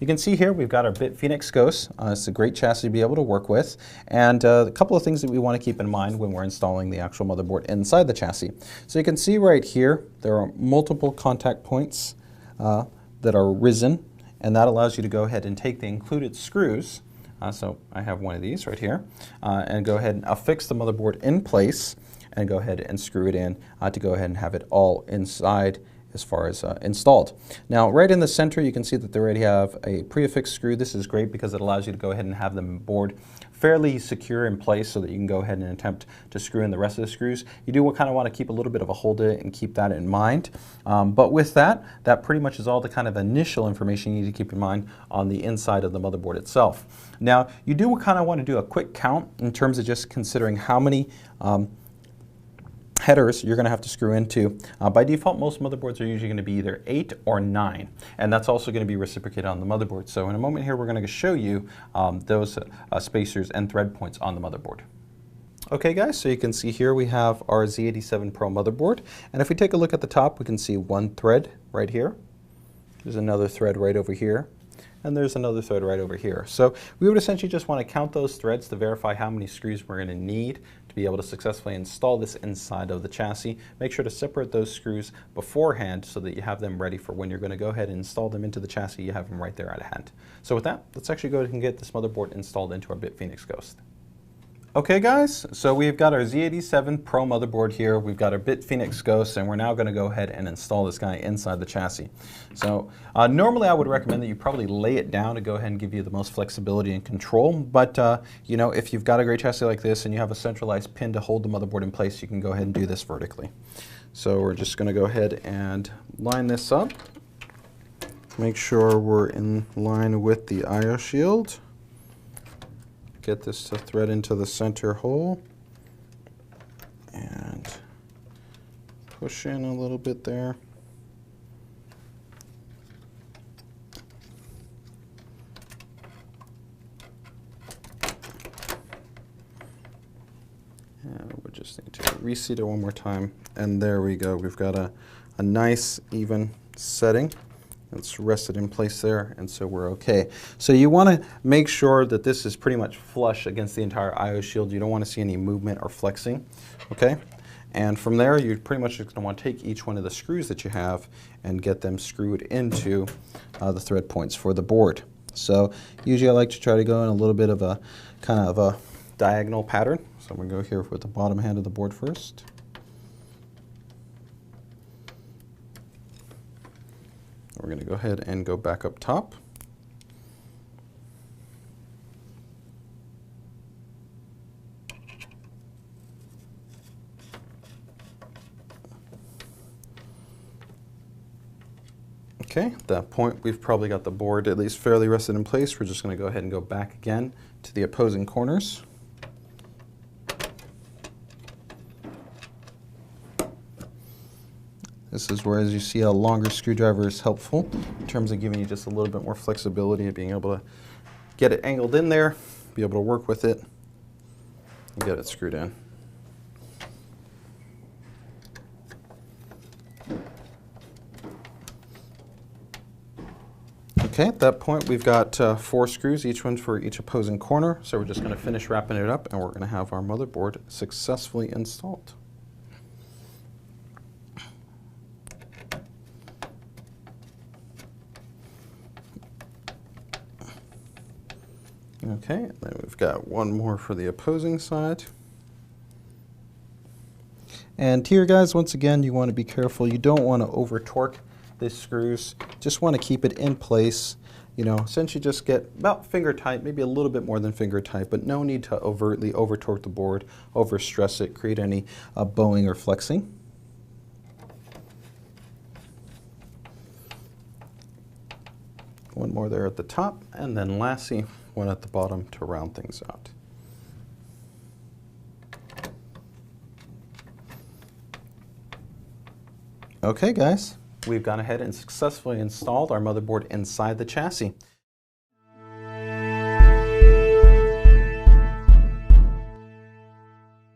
You can see here we've got our Bitphoenix Ghost. It's a great chassis to be able to work with, and a couple of things that we want to keep in mind when we're installing the actual motherboard inside the chassis. So you can see right here there are multiple contact points that are risen, and that allows you to go ahead and take the included screws. So I have one of these right here, and go ahead and affix the motherboard in place and go ahead and screw it in to go ahead and have it all inside as far as installed. Now right in the center you can see that they already have a pre-affixed screw. This is great because it allows you to go ahead and have the board fairly secure in place so that you can go ahead and attempt to screw in the rest of the screws. You do kind of want to keep a little bit of a hold to it and keep that in mind. But with that pretty much is all the kind of initial information you need to keep in mind on the inside of the motherboard itself. Now you do kind of want to do a quick count in terms of just considering how many headers you're going to have to screw into. By default, most motherboards are usually going to be either 8 or 9, and that's also going to be reciprocated on the motherboard. So in a moment here, we're going to show you those spacers and thread points on the motherboard. Okay guys, so you can see here we have our Z87 Pro motherboard, and if we take a look at the top, we can see one thread right here. There's another thread right over here, and there's another thread right over here. So we would essentially just want to count those threads to verify how many screws we're going to need to be able to successfully install this inside of the chassis. Make sure to separate those screws beforehand so that you have them ready for when you're going to go ahead and install them into the chassis. You have them right there at hand. So with that, let's actually go ahead and get this motherboard installed into our Bitphoenix Ghost. Okay guys, so we've got our Z87 Pro motherboard here, we've got our Bitphoenix Ghost, and we're now going to go ahead and install this guy inside the chassis. So normally I would recommend that you probably lay it down to go ahead and give you the most flexibility and control, but you know, if you've got a great chassis like this and you have a centralized pin to hold the motherboard in place, you can go ahead and do this vertically. So we're just going to go ahead and line this up, make sure we're in line with the IO shield. Get this to thread into the center hole and push in a little bit there. And we just need to reseat it one more time, and there we go. We've got a nice even setting. It's rested in place there, and so we're okay. So you want to make sure that this is pretty much flush against the entire IO shield. You don't want to see any movement or flexing, okay? And from there, you're pretty much just going to want to take each one of the screws that you have and get them screwed into the thread points for the board. So usually I like to try to go in a little bit of a kind of a diagonal pattern. So I'm going to go here with the bottom hand of the board first. We're going to go ahead and go back up top. Okay, at that point we've probably got the board at least fairly rested in place. We're just going to go ahead and go back again to the opposing corners. This is where, as you see, a longer screwdriver is helpful in terms of giving you just a little bit more flexibility of being able to get it angled in there, be able to work with it, and get it screwed in. Okay, at that point we've got 4 screws, each one for each opposing corner, so we're just going to finish wrapping it up and we're going to have our motherboard successfully installed. Okay, then we've got one more for the opposing side. And here guys, once again, you want to be careful. You don't want to over torque these screws. Just want to keep it in place. You know, essentially just get about finger tight, maybe a little bit more than finger tight, but no need to overtly over torque the board, over stress it, create any bowing or flexing. One more there at the top, and then lastly, one at the bottom to round things out. Okay guys, we've gone ahead and successfully installed our motherboard inside the chassis.